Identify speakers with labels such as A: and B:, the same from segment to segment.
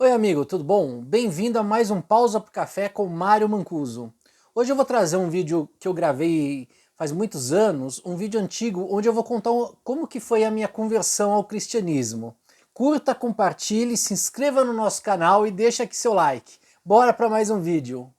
A: Oi amigo, tudo bom? Bem-vindo a mais um Pausa pro Café com Mário Mancuso. Hoje eu vou trazer um vídeo que eu gravei faz muitos anos, um vídeo antigo onde eu vou contar como que foi a minha conversão ao cristianismo. Curta, compartilhe, se inscreva no nosso canal e deixa aqui seu like. Bora para mais um vídeo.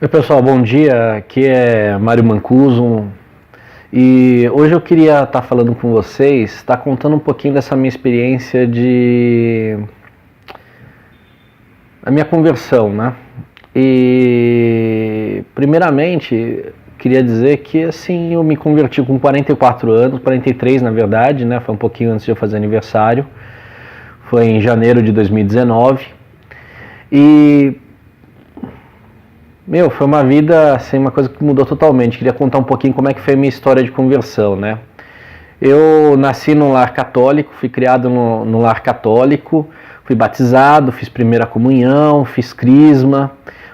B: Oi pessoal, bom dia, aqui é Mário Mancuso e hoje eu queria estar falando com vocês, estar contando um pouquinho dessa minha experiência a minha conversão, né? E primeiramente queria dizer que assim, eu me converti com 44 anos, 43 na verdade, né? Foi um pouquinho antes de eu fazer aniversário, foi em janeiro de 2019 e foi uma vida, assim, uma coisa que mudou totalmente. Queria contar um pouquinho como é que foi a minha história de conversão, né? Eu nasci num lar católico, fui criado no lar católico, fui batizado, fiz primeira comunhão, fiz crisma,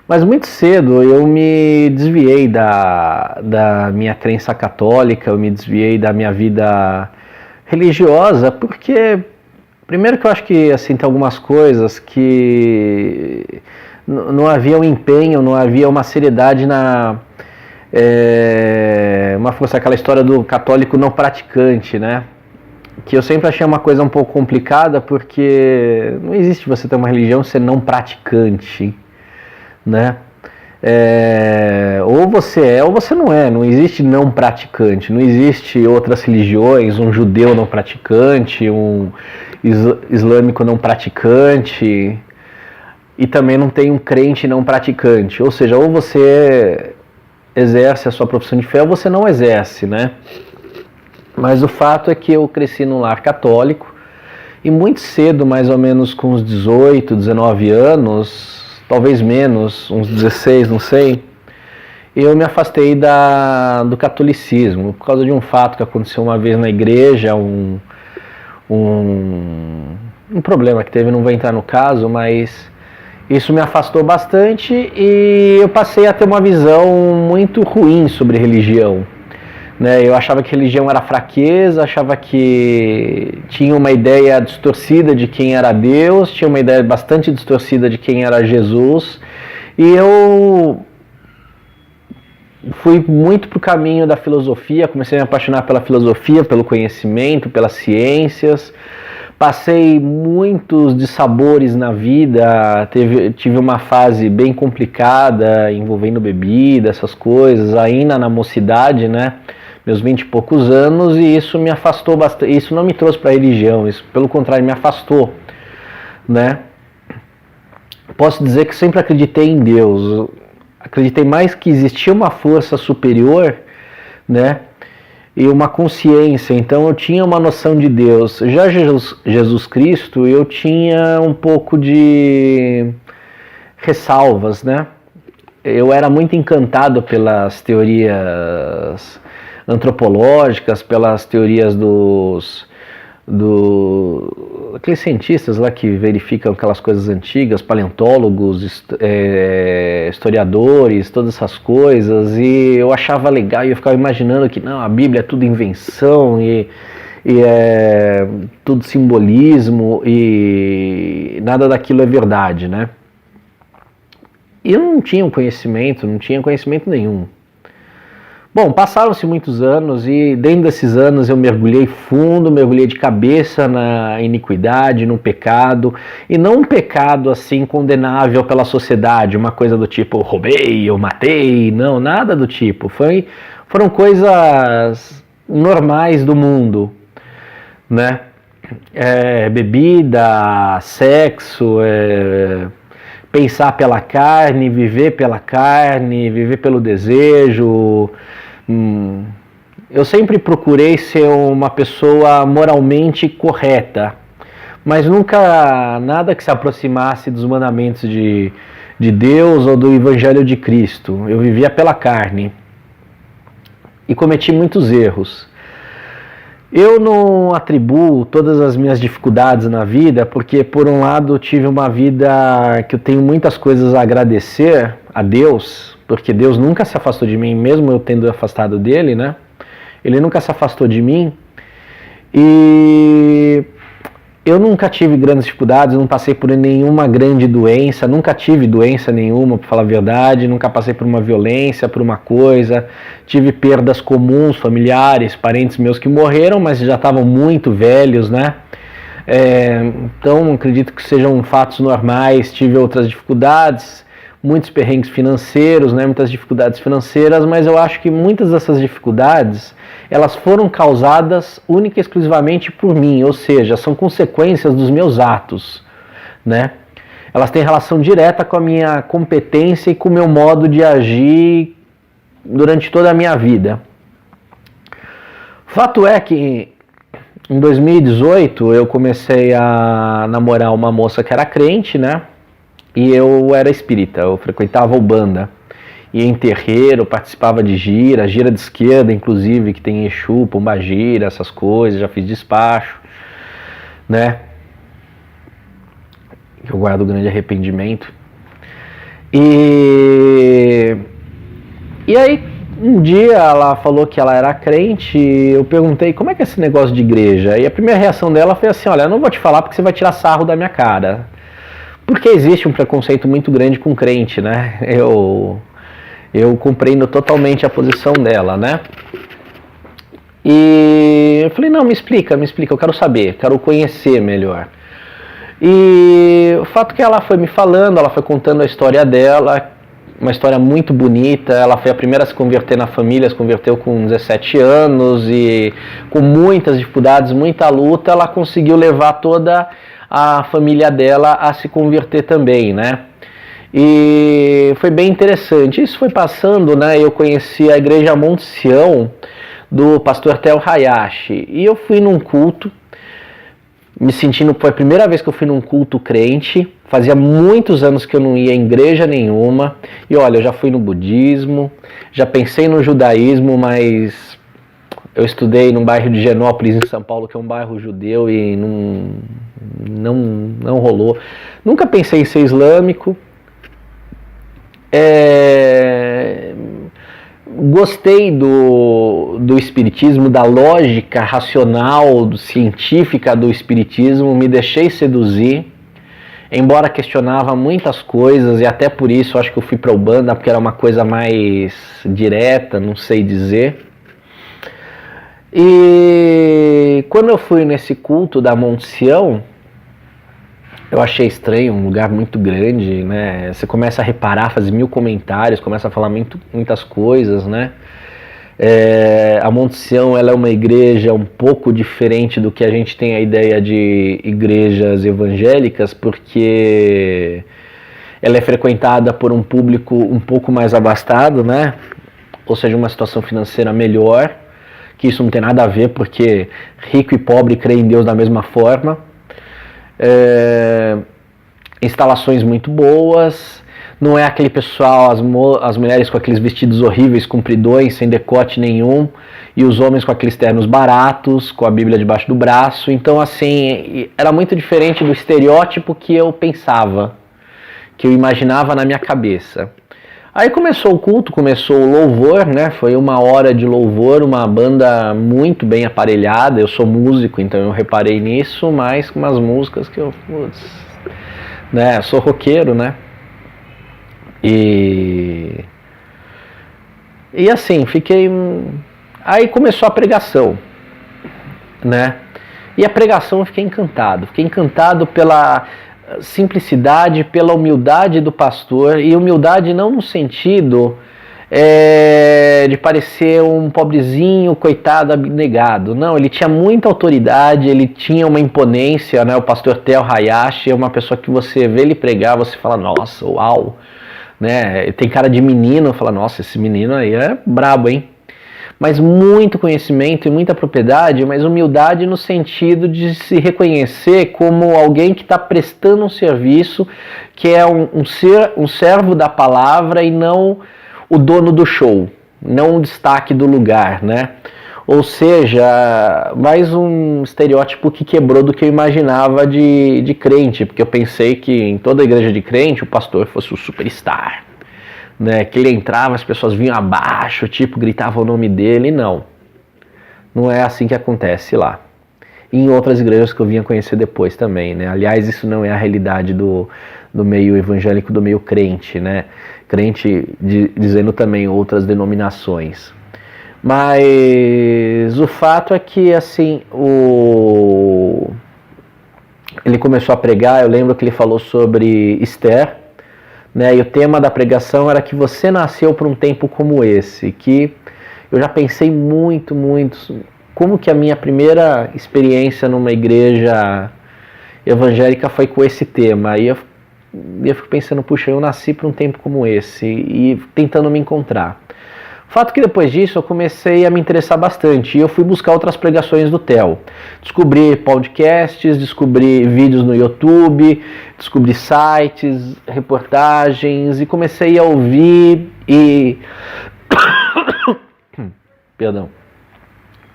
B: mas muito cedo eu me desviei da minha crença católica, eu me desviei da minha vida religiosa, porque, primeiro que eu acho que, assim, tem algumas coisas que não havia um empenho, não havia uma seriedade uma força, aquela história do católico não praticante, né? Que eu sempre achei uma coisa um pouco complicada, porque não existe você ter uma religião ser não praticante, né? Ou você é ou você não é, não existe não praticante, não existe outras religiões, um judeu não praticante, um islâmico não praticante, e também não tem um crente não praticante, ou seja, ou você exerce a sua profissão de fé ou você não exerce, né? Mas o fato é que eu cresci num lar católico e muito cedo, mais ou menos com uns 18, 19 anos, talvez menos, uns 16, não sei, eu me afastei do catolicismo por causa de um fato que aconteceu uma vez na igreja, um problema que teve, não vou entrar no caso, mas isso me afastou bastante e eu passei a ter uma visão muito ruim sobre religião, né? Eu achava que religião era fraqueza, achava que tinha uma ideia distorcida de quem era Deus, tinha uma ideia bastante distorcida de quem era Jesus, e eu fui muito para o caminho da filosofia, comecei a me apaixonar pela filosofia, pelo conhecimento, pelas ciências. Passei muitos dissabores na vida, tive uma fase bem complicada, envolvendo bebida, essas coisas, ainda na mocidade, né, meus 20 e poucos anos, e isso me afastou bastante, isso não me trouxe para a religião, isso pelo contrário me afastou, né. Posso dizer que sempre acreditei em Deus, acreditei mais que existia uma força superior, né, e uma consciência, então eu tinha uma noção de Deus. Já Jesus Cristo, eu tinha um pouco de ressalvas, né? Eu era muito encantado pelas teorias antropológicas, pelas teorias aqueles cientistas lá que verificam aquelas coisas antigas, paleontólogos, historiadores, todas essas coisas, e eu achava legal, e eu ficava imaginando que não, a Bíblia é tudo invenção, e é tudo simbolismo, e nada daquilo é verdade, né? E eu não tinha conhecimento nenhum. Bom, passaram-se muitos anos e dentro desses anos eu mergulhei fundo, mergulhei de cabeça na iniquidade, no pecado, e não um pecado assim condenável pela sociedade, uma coisa do tipo eu roubei, eu matei, não, nada do tipo, foram coisas normais do mundo, né? Bebida, sexo, pensar pela carne, viver pelo desejo. Eu sempre procurei ser uma pessoa moralmente correta, mas nunca nada que se aproximasse dos mandamentos de Deus ou do Evangelho de Cristo. Eu vivia pela carne. e cometi muitos erros. Eu não atribuo todas as minhas dificuldades na vida, porque por um lado eu tive uma vida que eu tenho muitas coisas a agradecer a Deus, porque Deus nunca se afastou de mim, mesmo eu tendo afastado dele, né? Ele nunca se afastou de mim, e eu nunca tive grandes dificuldades, não passei por nenhuma grande doença, nunca tive doença nenhuma, para falar a verdade, nunca passei por uma violência, por uma coisa, tive perdas comuns, familiares, parentes meus que morreram, mas já estavam muito velhos, né? Então acredito que sejam fatos normais, tive outras dificuldades, muitos perrengues financeiros, né? Muitas dificuldades financeiras, mas eu acho que muitas dessas dificuldades elas foram causadas única e exclusivamente por mim, ou seja, são consequências dos meus atos, né? Elas têm relação direta com a minha competência e com o meu modo de agir durante toda a minha vida. Fato é que em 2018 eu comecei a namorar uma moça que era crente, né? E eu era espírita, eu frequentava Umbanda. Ia em terreiro, participava de gira de esquerda, inclusive, que tem Exu, Pombagira, essas coisas, já fiz despacho, né? Eu guardo grande arrependimento. E aí, um dia ela falou que ela era crente, eu perguntei, como é que é esse negócio de igreja? E a primeira reação dela foi assim, olha, eu não vou te falar porque você vai tirar sarro da minha cara. Porque existe um preconceito muito grande com crente, né? Eu compreendo totalmente a posição dela, né? E eu falei, não, me explica, eu quero saber, quero conhecer melhor. E o fato que ela foi me falando, ela foi contando a história dela, uma história muito bonita, ela foi a primeira a se converter na família, se converteu com 17 anos e com muitas dificuldades, muita luta, ela conseguiu levar toda a família dela a se converter também, né? E foi bem interessante. Isso foi passando, né? Eu conheci a igreja Monte Sião do pastor Tel Hayashi. E eu fui num culto, me sentindo, foi a primeira vez que eu fui num culto crente. Fazia muitos anos que eu não ia em igreja nenhuma. E olha, eu já fui no budismo, já pensei no judaísmo, mas eu estudei num bairro de Genópolis, em São Paulo, que é um bairro judeu, e não rolou. Nunca pensei em ser islâmico. Gostei do espiritismo, da lógica racional, científica do espiritismo, me deixei seduzir, embora questionava muitas coisas, e até por isso acho que eu fui para Umbanda, porque era uma coisa mais direta, não sei dizer. E quando eu fui nesse culto da Monte Sião, eu achei estranho, um lugar muito grande, né? Você começa a reparar, fazer 1000 comentários, começa a falar muitas coisas, né? A Monte Sião, ela é uma igreja um pouco diferente do que a gente tem a ideia de igrejas evangélicas, porque ela é frequentada por um público um pouco mais abastado, né? Ou seja, uma situação financeira melhor, que isso não tem nada a ver, porque rico e pobre creem em Deus da mesma forma. Instalações muito boas, não é aquele pessoal, as mulheres com aqueles vestidos horríveis, compridões, sem decote nenhum, e os homens com aqueles ternos baratos, com a Bíblia debaixo do braço. Então, assim, era muito diferente do estereótipo que eu pensava, que eu imaginava na minha cabeça. Aí começou o culto, começou o louvor, né? Foi 1 hora de louvor, uma banda muito bem aparelhada. Eu sou músico, então eu reparei nisso, mas com umas músicas que eu, né? Sou roqueiro, né? E assim, fiquei. Aí começou a pregação, né? E a pregação eu fiquei encantado pela simplicidade, pela humildade do pastor, e humildade não no sentido de parecer um pobrezinho, coitado, abnegado. Não, ele tinha muita autoridade, ele tinha uma imponência, né? O pastor Tel Hayashi é uma pessoa que você vê ele pregar, você fala, nossa, uau, né? Tem cara de menino, fala, nossa, esse menino aí é brabo, hein? Mas muito conhecimento e muita propriedade, mas humildade no sentido de se reconhecer como alguém que está prestando um serviço, que é um servo da palavra e não o dono do show, não o destaque do lugar, né? Ou seja, mais um estereótipo que quebrou do que eu imaginava de crente, porque eu pensei que em toda igreja de crente o pastor fosse o superstar, né? Que ele entrava, as pessoas vinham abaixo, tipo, gritavam o nome dele. Não, não é assim que acontece lá. E em outras igrejas que eu vinha conhecer depois também, né? Aliás, isso não é a realidade do meio evangélico, do meio crente, né? Crente dizendo também outras denominações. Mas o fato é que, assim, ele começou a pregar. Eu lembro que ele falou sobre Esther, né? E o tema da pregação era que você nasceu para um tempo como esse, que eu já pensei muito, como que a minha primeira experiência numa igreja evangélica foi com esse tema. E eu fico pensando, puxa, eu nasci para um tempo como esse, e tentando me encontrar. Fato que depois disso eu comecei a me interessar bastante e eu fui buscar outras pregações do Theo. Descobri podcasts, descobri vídeos no YouTube, descobri sites, reportagens e comecei a ouvir e perdão,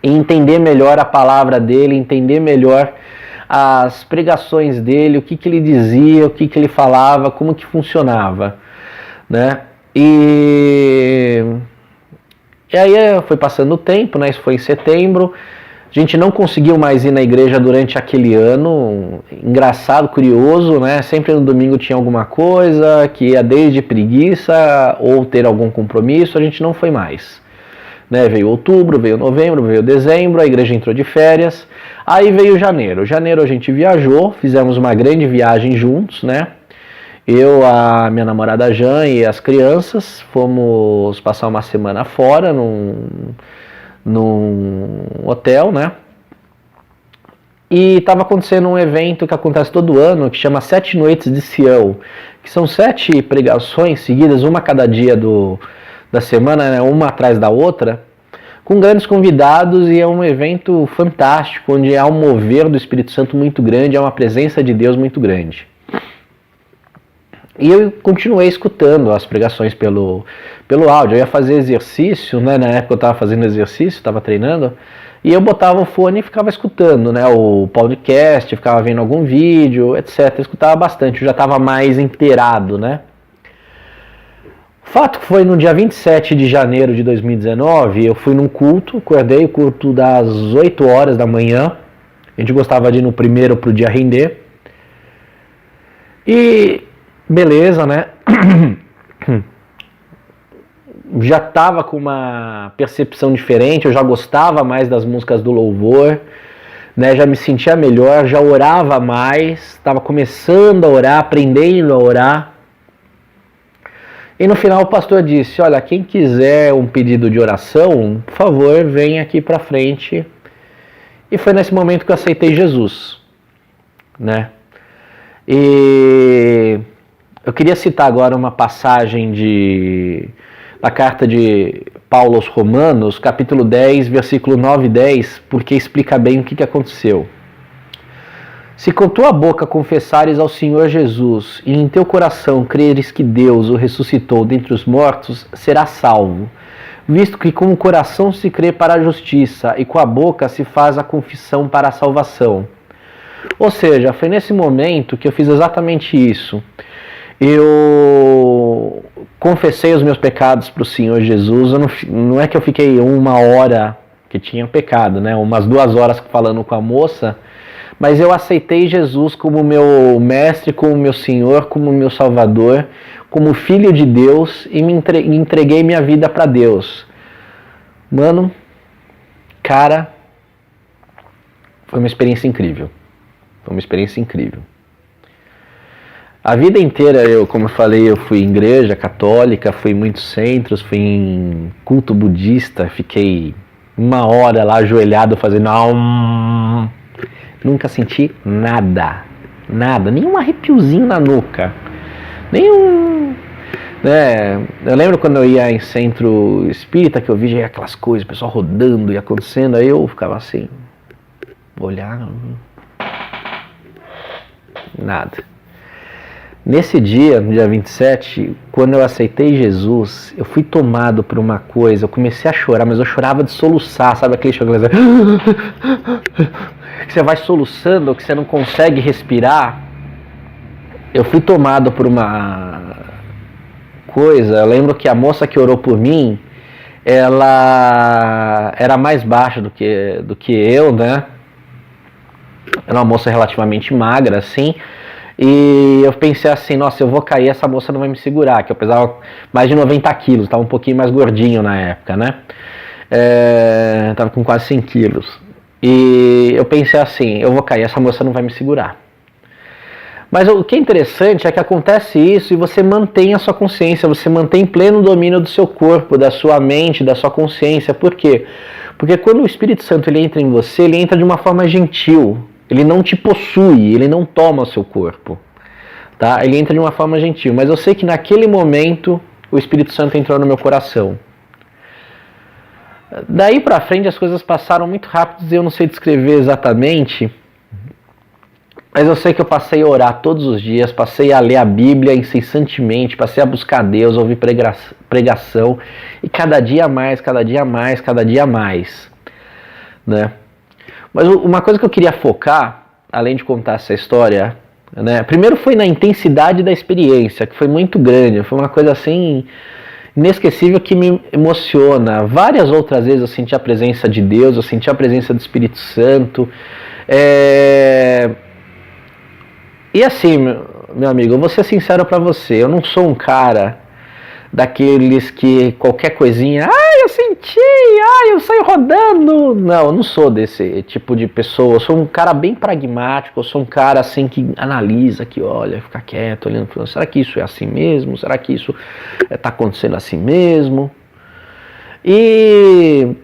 B: e entender melhor a palavra dele, entender melhor as pregações dele, o que ele dizia, o que ele falava, como que funcionava, né? E aí foi passando o tempo, né? Isso foi em setembro. A gente não conseguiu mais ir na igreja durante aquele ano. Engraçado, curioso, né? Sempre no domingo tinha alguma coisa, que ia desde preguiça ou ter algum compromisso. A gente não foi mais, né? Veio outubro, veio novembro, veio dezembro, a igreja entrou de férias. Aí veio janeiro. Janeiro a gente viajou, fizemos uma grande viagem juntos, né? Eu, a minha namorada Jan e as crianças fomos passar uma semana fora num hotel, né? E estava acontecendo um evento que acontece todo ano, que chama 7 Noites de Sião, que são 7 pregações seguidas, uma cada dia da semana, né? Uma atrás da outra, com grandes convidados, e é um evento fantástico, onde há um mover do Espírito Santo muito grande, há uma presença de Deus muito grande. E eu continuei escutando as pregações pelo áudio. Eu ia fazer exercício, né? Na época eu estava fazendo exercício, estava treinando, e eu botava o fone e ficava escutando, né? O podcast, ficava vendo algum vídeo, etc. Eu escutava bastante, eu já estava mais inteirado, né? O fato que foi no dia 27 de janeiro de 2019, eu fui num culto, acordei o culto das 8 horas da manhã. A gente gostava de ir no primeiro para o dia render. E beleza, né? Já estava com uma percepção diferente, eu já gostava mais das músicas do louvor, né? Já me sentia melhor, já orava mais, estava começando a orar, aprendendo a orar. E no final o pastor disse: olha, quem quiser um pedido de oração, por favor, venha aqui para frente. E foi nesse momento que eu aceitei Jesus, né? E eu queria citar agora uma passagem da carta de Paulo aos Romanos, capítulo 10, versículo 9 e 10, porque explica bem o que aconteceu. Se com tua boca confessares ao Senhor Jesus e em teu coração creres que Deus o ressuscitou dentre os mortos, serás salvo, visto que com o coração se crê para a justiça e com a boca se faz a confissão para a salvação. Ou seja, foi nesse momento que eu fiz exatamente isso. Eu confessei os meus pecados para o Senhor Jesus. Não é que eu fiquei 1 hora que tinha pecado, né? Umas 2 horas falando com a moça, mas eu aceitei Jesus como meu mestre, como meu Senhor, como meu Salvador, como Filho de Deus, e me entreguei minha vida para Deus. Mano, cara, foi uma experiência incrível. Foi uma experiência incrível. A vida inteira, como eu falei, eu fui em igreja católica, fui em muitos centros, fui em culto budista, fiquei 1 hora lá ajoelhado fazendo nunca senti nada, nenhum arrepiozinho na nuca, nenhum, né? Eu lembro quando eu ia em centro espírita que eu via aquelas coisas, o pessoal rodando e acontecendo, aí eu ficava assim, olhar, nada. Nesse dia, no dia 27, quando eu aceitei Jesus, eu fui tomado por uma coisa, eu comecei a chorar, mas eu chorava de soluçar, sabe aquele choro que você vai soluçando, que você não consegue respirar? Eu fui tomado por uma coisa, eu lembro que a moça que orou por mim, ela era mais baixa do que eu, né? Era uma moça relativamente magra, assim, e eu pensei assim, nossa, eu vou cair, essa moça não vai me segurar, que eu pesava mais de 90 quilos, estava um pouquinho mais gordinho na época, né? Tava com quase 100 quilos. E eu pensei assim, eu vou cair, essa moça não vai me segurar. Mas o que é interessante é que acontece isso e você mantém a sua consciência, você mantém pleno domínio do seu corpo, da sua mente, da sua consciência. Por quê? Porque quando o Espírito Santo ele entra em você, ele entra de uma forma gentil. Ele não te possui, ele não toma o seu corpo. Tá? Ele entra de uma forma gentil. Mas eu sei que naquele momento o Espírito Santo entrou no meu coração. Daí pra frente as coisas passaram muito rápido e eu não sei descrever exatamente. Mas eu sei que eu passei a orar todos os dias, passei a ler a Bíblia incessantemente, passei a buscar Deus, ouvir pregação, e cada dia mais, cada dia mais, cada dia mais, né? Mas uma coisa que eu queria focar, além de contar essa história, né? Primeiro foi na intensidade da experiência, que foi muito grande, foi uma coisa assim inesquecível que me emociona. Várias outras vezes eu senti a presença de Deus, eu senti a presença do Espírito Santo, E assim, meu amigo, eu vou ser sincero pra você, eu não sou um cara daqueles que qualquer coisinha, eu senti, eu saio rodando. Não, eu não sou desse tipo de pessoa, eu sou um cara bem pragmático, eu sou um cara assim que analisa, que olha, fica quieto, olhando, falando, será que isso é assim mesmo? Será que isso tá acontecendo assim mesmo? E...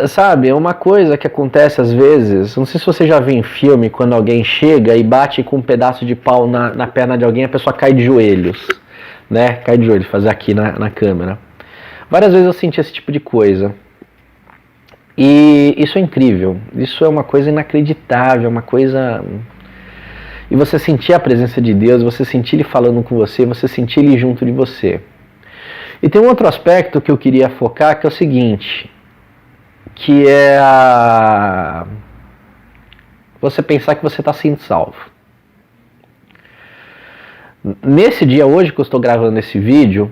B: sabe, é uma coisa que acontece às vezes, não sei se você já viu em filme, quando alguém chega e bate com um pedaço de pau na perna de alguém, a pessoa cai de joelhos, né, cai de joelhos, fazer aqui na câmera. Várias vezes eu senti esse tipo de coisa, e isso é incrível, isso é uma coisa inacreditável, uma coisa... E você sentir a presença de Deus, você sentir Ele falando com você, você sentir Ele junto de você. E tem um outro aspecto que eu queria focar, que é o seguinte... que é você pensar que você está sendo salvo. Nesse dia hoje que eu estou gravando esse vídeo,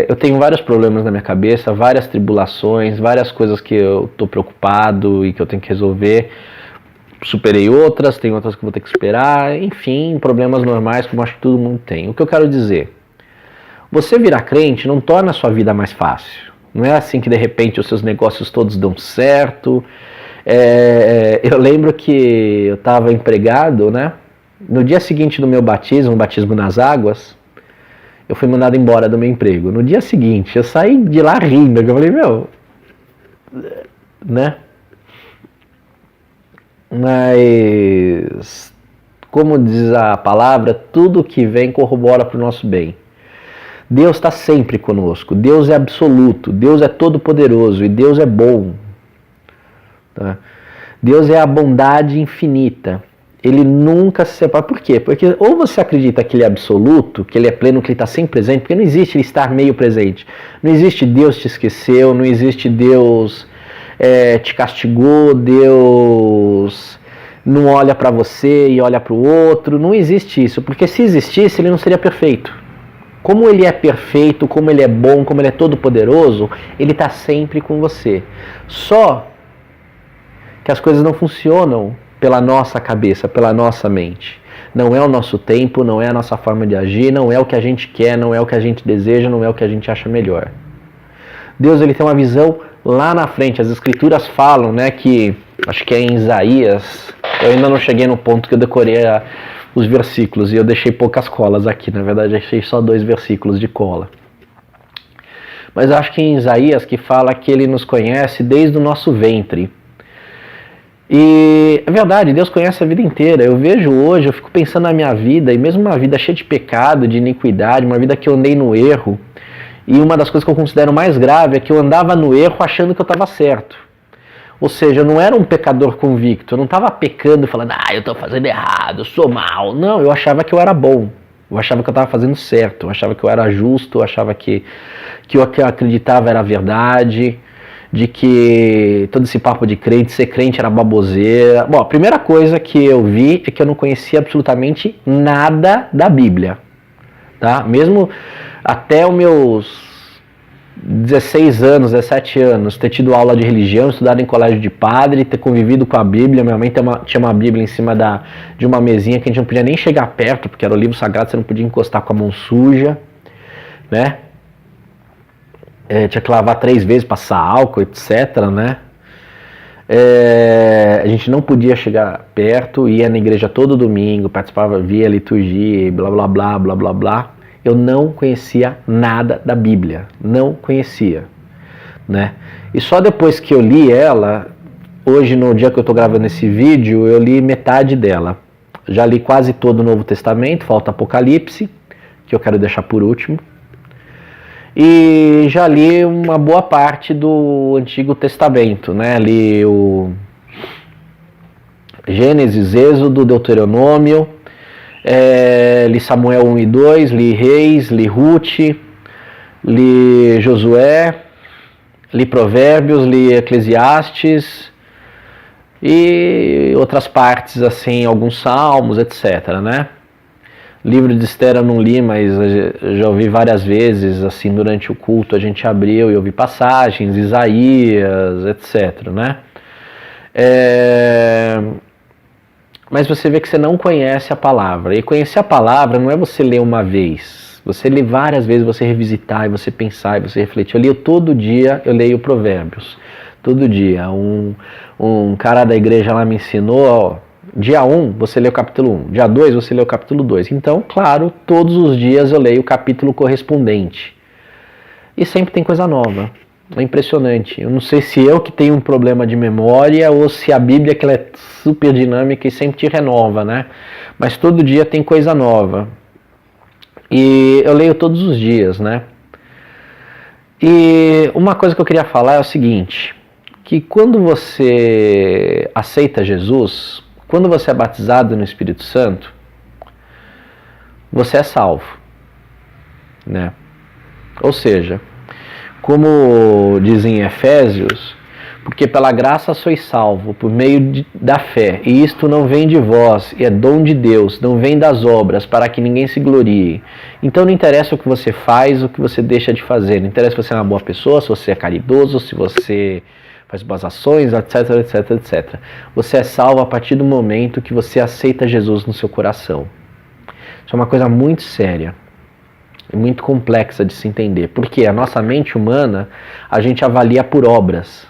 B: eu tenho vários problemas na minha cabeça, várias tribulações, várias coisas que eu estou preocupado e que eu tenho que resolver. Superei outras, tem outras que eu vou ter que esperar, enfim, problemas normais como acho que todo mundo tem. O que eu quero dizer? Você virar crente não torna a sua vida mais fácil. Não é assim que de repente os seus negócios todos dão certo. Eu lembro que eu estava empregado, né? No dia seguinte do meu batismo, o batismo nas águas, eu fui mandado embora do meu emprego. No dia seguinte, eu saí de lá rindo. Eu falei, né? Mas, como diz a palavra, tudo que vem corrobora para o nosso bem. Deus está sempre conosco, Deus é absoluto, Deus é todo poderoso e Deus é bom. Tá? Deus é a bondade infinita, Ele nunca se separa. Por quê? Porque ou você acredita que Ele é absoluto, que Ele é pleno, que Ele está sempre presente, porque não existe Ele estar meio presente. Não existe Deus te esqueceu, não existe Deus te castigou, Deus não olha para você e olha para o outro, não existe isso, porque se existisse Ele não seria perfeito. Como Ele é perfeito, como Ele é bom, como Ele é todo poderoso, Ele está sempre com você. Só que as coisas não funcionam pela nossa cabeça, pela nossa mente. Não é o nosso tempo, não é a nossa forma de agir, não é o que a gente quer, não é o que a gente deseja, não é o que a gente acha melhor. Deus ele tem uma visão lá na frente. As escrituras falam, né, que, acho que é em Isaías, eu ainda não cheguei no ponto que eu decorei os versículos, e eu deixei poucas colas aqui, na verdade eu deixei só 2 versículos de cola. Mas acho que em Isaías que fala que Ele nos conhece desde o nosso ventre. E é verdade, Deus conhece a vida inteira. Eu vejo hoje, eu fico pensando na minha vida, e mesmo uma vida cheia de pecado, de iniquidade, uma vida que eu andei no erro, e uma das coisas que eu considero mais grave é que eu andava no erro achando que eu estava certo. Ou seja, eu não era um pecador convicto, eu não estava pecando falando, eu estou fazendo errado, eu sou mal. Não, eu achava que eu era bom, eu achava que eu estava fazendo certo, eu achava que eu era justo, eu achava que o que eu acreditava era verdade, de que todo esse papo de crente, ser crente era baboseira. Bom, a primeira coisa que eu vi é que eu não conhecia absolutamente nada da Bíblia, tá? Mesmo até os meus 16 anos, 17 anos, ter tido aula de religião, estudado em colégio de padre, ter convivido com a Bíblia. Minha mãe tinha uma Bíblia em cima de uma mesinha que a gente não podia nem chegar perto, porque era o livro sagrado, você não podia encostar com a mão suja, né? Tinha que lavar 3 vezes, passar álcool, etc, né? A gente não podia chegar perto, ia na igreja todo domingo, participava, via a liturgia, blá blá blá, blá blá blá. Eu não conhecia nada da Bíblia, não conhecia, né? E só depois que eu li ela, hoje no dia que eu estou gravando esse vídeo, eu li metade dela. Já li quase todo o Novo Testamento, falta Apocalipse, que eu quero deixar por último. E já li uma boa parte do Antigo Testamento, né? Li o Gênesis, Êxodo, Deuteronômio, li Samuel 1 e 2, li Reis, li Ruth, li Josué, li Provérbios, li Eclesiastes e outras partes, assim, alguns salmos, etc, né? Livro de Esther eu não li, mas eu já ouvi várias vezes, assim, durante o culto a gente abriu e ouvi passagens, Isaías, etc, né? Mas você vê que você não conhece a palavra. E conhecer a palavra não é você ler uma vez. Você lê várias vezes, você revisitar, e você pensar, e você refletir. Eu leio todo dia, eu leio Provérbios. Todo dia. Um cara da igreja lá me ensinou, ó, dia 1 você lê o capítulo 1, dia 2 você lê o capítulo 2. Então, claro, todos os dias eu leio o capítulo correspondente. E sempre tem coisa nova. É impressionante. Eu não sei se eu que tenho um problema de memória ou se a Bíblia que ela é super dinâmica e sempre te renova, né? Mas todo dia tem coisa nova. E eu leio todos os dias, né? E uma coisa que eu queria falar é o seguinte, que quando você aceita Jesus, quando você é batizado no Espírito Santo, você é salvo, né? Ou seja, como dizem em Efésios, porque pela graça sois salvo, por meio da fé, e isto não vem de vós, é dom de Deus, não vem das obras, para que ninguém se glorie. Então não interessa o que você faz, o que você deixa de fazer, não interessa se você é uma boa pessoa, se você é caridoso, se você faz boas ações, etc, etc, etc. Você é salvo a partir do momento que você aceita Jesus no seu coração. Isso é uma coisa muito séria. É muito complexa de se entender, porque a nossa mente humana, a gente avalia por obras.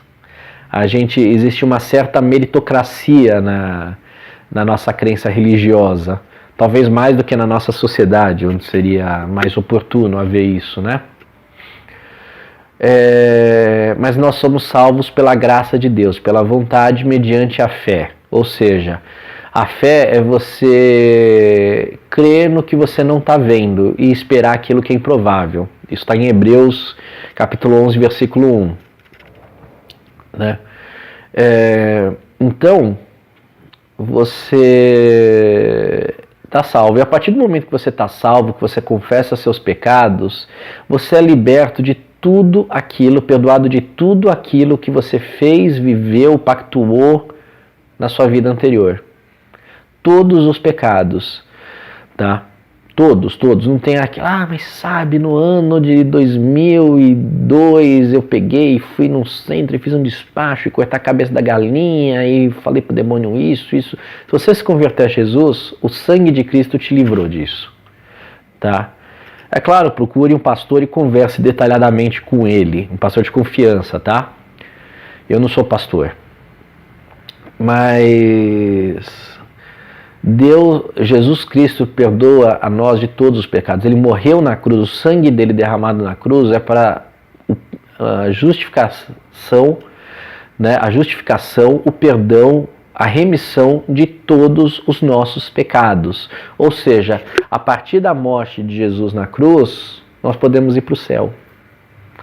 B: Existe uma certa meritocracia na nossa crença religiosa, talvez mais do que na nossa sociedade, onde seria mais oportuno haver isso, né? Mas nós somos salvos pela graça de Deus, pela vontade mediante a fé, ou seja, a fé é você crer no que você não está vendo e esperar aquilo que é improvável. Isso está em Hebreus capítulo 11, versículo 1. Né? Então, você está salvo. E a partir do momento que você está salvo, que você confessa seus pecados, você é liberto de tudo aquilo, perdoado de tudo aquilo que você fez, viveu, pactuou na sua vida anterior. Todos os pecados, tá? Todos, não tem aqui, mas sabe, no ano de 2002 eu peguei e fui num centro e fiz um despacho e cortar a cabeça da galinha e falei pro demônio isso. Se você se converter a Jesus, o sangue de Cristo te livrou disso, tá? É claro, procure um pastor e converse detalhadamente com ele, um pastor de confiança, tá? Eu não sou pastor, mas Jesus Cristo perdoa a nós de todos os pecados. Ele morreu na cruz, o sangue dele derramado na cruz é para a justificação, né, o perdão, a remissão de todos os nossos pecados. Ou seja, a partir da morte de Jesus na cruz, nós podemos ir para o céu.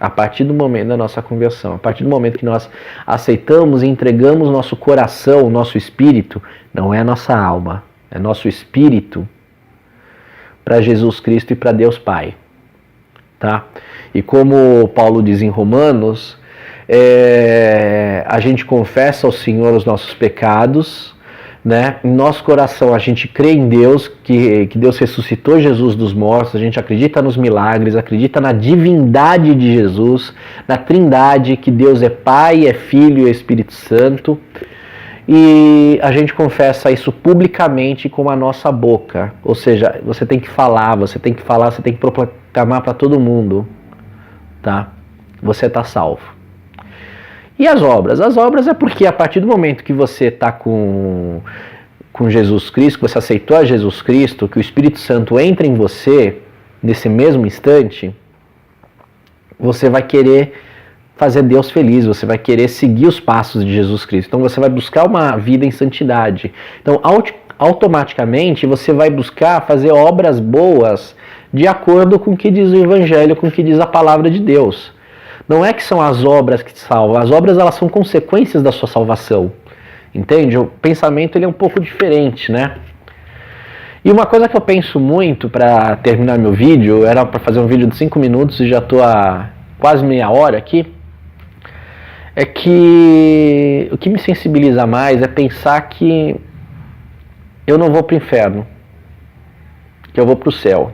B: A partir do momento da nossa conversão, a partir do momento que nós aceitamos e entregamos nosso coração, nosso espírito, não é nossa alma, é nosso espírito para Jesus Cristo e para Deus Pai. Tá? E como Paulo diz em Romanos, a gente confessa ao Senhor os nossos pecados, né? Em nosso coração a gente crê em Deus, que Deus ressuscitou Jesus dos mortos, a gente acredita nos milagres, acredita na divindade de Jesus, na trindade, que Deus é Pai, é Filho e é Espírito Santo, e a gente confessa isso publicamente com a nossa boca, ou seja, você tem que falar, você tem que proclamar para todo mundo, tá? Você está salvo. E as obras? As obras é porque a partir do momento que você está com Jesus Cristo, que você aceitou a Jesus Cristo, que o Espírito Santo entra em você, nesse mesmo instante, você vai querer fazer Deus feliz, você vai querer seguir os passos de Jesus Cristo. Então você vai buscar uma vida em santidade. Então automaticamente você vai buscar fazer obras boas de acordo com o que diz o Evangelho, com o que diz a palavra de Deus. Não é que são as obras que te salvam, as obras elas são consequências da sua salvação, entende? O pensamento ele é um pouco diferente, né? E uma coisa que eu penso muito para terminar meu vídeo, era para fazer um vídeo de 5 minutos e já estou há quase meia hora aqui, é que o que me sensibiliza mais é pensar que eu não vou para o inferno, que eu vou para o céu,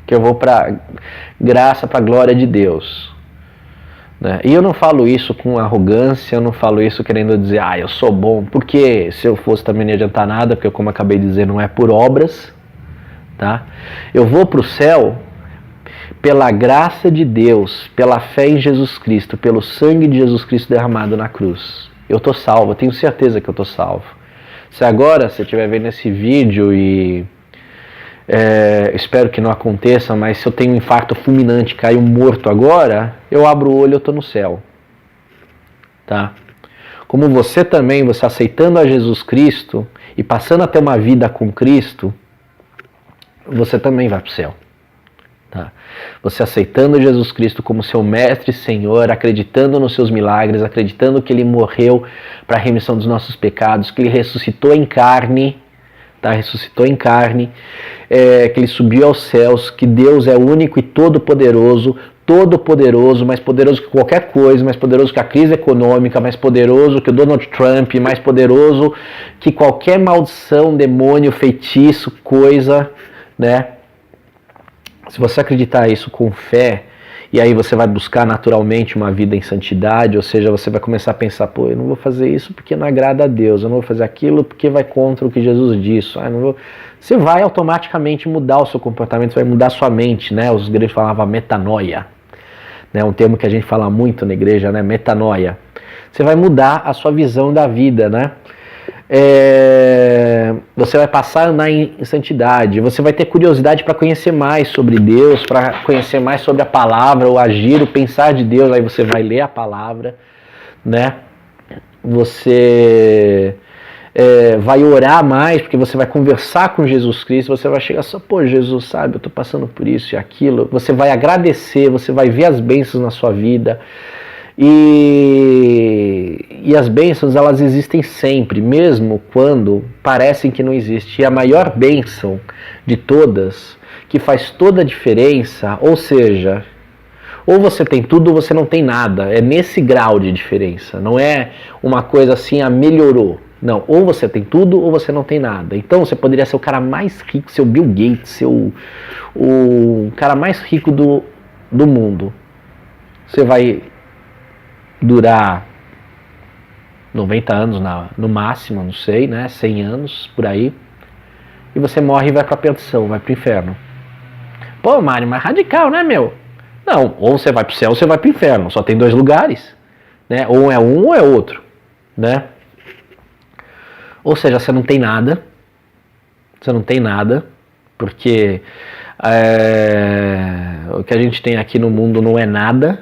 B: que eu vou para graça, para a glória de Deus. Né? E eu não falo isso com arrogância, eu não falo isso querendo dizer, eu sou bom, porque se eu fosse também não ia adiantar nada, porque como eu acabei de dizer, não é por obras, tá? Eu vou para o céu pela graça de Deus, pela fé em Jesus Cristo, pelo sangue de Jesus Cristo derramado na cruz. Eu estou salvo, eu tenho certeza que eu estou salvo. Se agora você estiver vendo esse vídeo e espero que não aconteça, mas se eu tenho um infarto fulminante, caio morto agora, eu abro o olho e eu estou no céu. Tá? Como você também, você aceitando a Jesus Cristo e passando a ter uma vida com Cristo, você também vai para o céu. Tá? Você aceitando Jesus Cristo como seu mestre e Senhor, acreditando nos seus milagres, acreditando que Ele morreu para a remissão dos nossos pecados, que Ele ressuscitou em carne, tá? Ressuscitou em carne, que Ele subiu aos céus, que Deus é único e todo-poderoso, mais poderoso que qualquer coisa, mais poderoso que a crise econômica, mais poderoso que o Donald Trump, mais poderoso que qualquer maldição, demônio, feitiço, coisa, né? Se você acreditar isso com fé, e aí você vai buscar naturalmente uma vida em santidade, ou seja, você vai começar a pensar, eu não vou fazer isso porque não agrada a Deus, eu não vou fazer aquilo porque vai contra o que Jesus disse, não vou... Você vai automaticamente mudar o seu comportamento, você vai mudar a sua mente, né? Os gregos falavam metanoia, né? Um termo que a gente fala muito na igreja, né? Metanoia. Você vai mudar a sua visão da vida, né? Você vai passar a andar em santidade, você vai ter curiosidade para conhecer mais sobre Deus, para conhecer mais sobre a palavra, o agir, o pensar de Deus, aí você vai ler a palavra, né? Você vai orar mais, porque você vai conversar com Jesus Cristo, você vai chegar só, Jesus, sabe, eu estou passando por isso e aquilo, você vai agradecer, você vai ver as bênçãos na sua vida. E as bênçãos, elas existem sempre, mesmo quando parecem que não existem. E a maior bênção de todas, que faz toda a diferença, ou seja, ou você tem tudo ou você não tem nada. É nesse grau de diferença. Não é uma coisa assim, melhorou. Não, ou você tem tudo ou você não tem nada. Então você poderia ser o cara mais rico, ser o Bill Gates, ser o cara mais rico do mundo. Você vai durar 90 anos no máximo, não sei, né? 100 anos, por aí. E você morre e vai pra perdição, vai pro inferno. Mário, mas radical, né, meu? Não, ou você vai pro céu ou você vai pro inferno. Só tem 2 lugares, né? Ou é um ou é outro, né? Ou seja, você não tem nada. Você não tem nada, porque o que a gente tem aqui no mundo não é nada,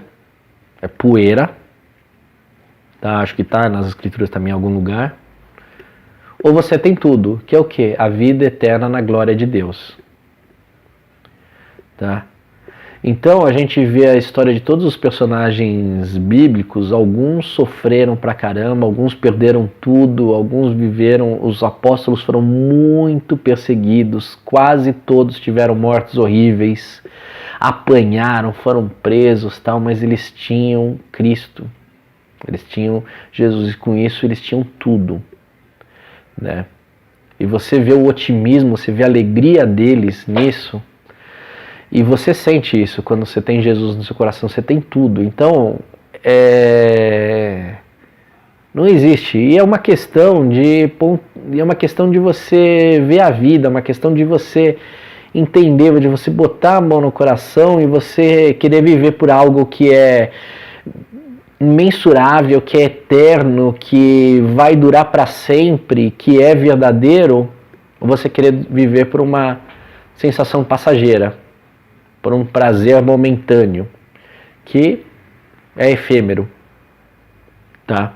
B: é poeira. Tá, acho que está nas escrituras também em algum lugar. Ou você tem tudo, que é o quê? A vida eterna na glória de Deus. Tá? Então a gente vê a história de todos os personagens bíblicos, alguns sofreram pra caramba, alguns perderam tudo, alguns viveram, os apóstolos foram muito perseguidos, quase todos tiveram mortes horríveis, apanharam, foram presos, tal, mas eles tinham Cristo, eles tinham Jesus, e com isso eles tinham tudo, né? E você vê o otimismo, você vê a alegria deles nisso, e você sente isso quando você tem Jesus no seu coração, você tem tudo. Então, não existe. E é uma questão de você ver a vida, uma questão de você entender, de você botar a mão no coração e você querer viver por algo que é imensurável, que é eterno, que vai durar para sempre, que é verdadeiro, ou você querer viver por uma sensação passageira, por um prazer momentâneo, que é efêmero, tá?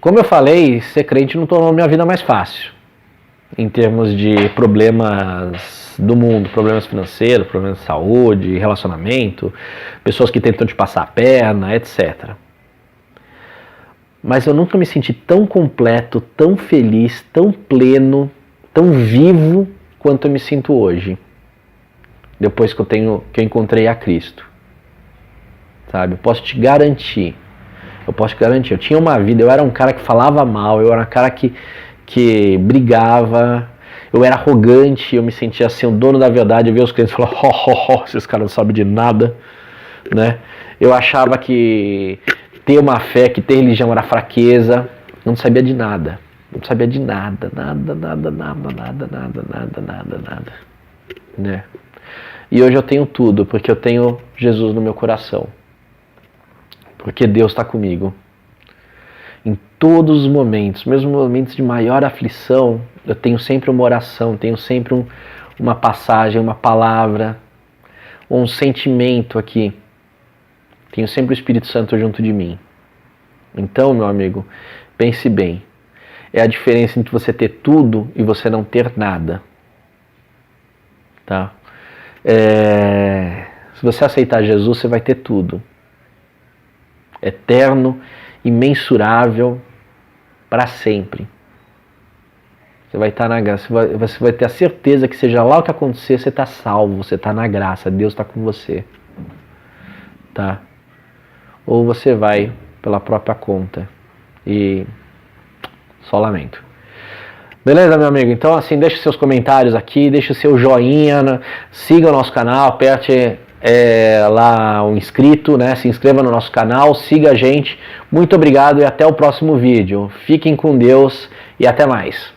B: Como eu falei, ser crente não tornou minha vida mais fácil, em termos de problemas do mundo, problemas financeiros, problemas de saúde, relacionamento, pessoas que tentam te passar a perna, etc. Mas eu nunca me senti tão completo, tão feliz, tão pleno, tão vivo quanto eu me sinto hoje, depois que eu encontrei a Cristo, sabe? Eu posso te garantir, eu tinha uma vida, eu era um cara que falava mal, eu era um cara que brigava, eu era arrogante, eu me sentia assim, o dono da verdade, eu via os clientes falando, esses caras não sabem de nada, né? Eu achava que ter uma fé, que ter religião era fraqueza, eu não sabia de nada, nada, né? E hoje eu tenho tudo, porque eu tenho Jesus no meu coração. Porque Deus está comigo. Em todos os momentos, mesmo momentos de maior aflição, eu tenho sempre uma oração, tenho sempre uma passagem, uma palavra, um sentimento aqui. Tenho sempre o Espírito Santo junto de mim. Então, meu amigo, pense bem. É a diferença entre você ter tudo e você não ter nada. Tá? Se você aceitar Jesus, você vai ter tudo. Eterno, imensurável, para sempre. Você vai estar na graça, você vai ter a certeza que seja lá o que acontecer, você está salvo, você está na graça, Deus está com você. Tá? Ou você vai pela própria conta e só lamento. Beleza, meu amigo? Então, assim, deixe seus comentários aqui, deixe o seu joinha, siga o nosso canal, aperte lá o inscrito, né? Se inscreva no nosso canal, siga a gente. Muito obrigado e até o próximo vídeo. Fiquem com Deus e até mais.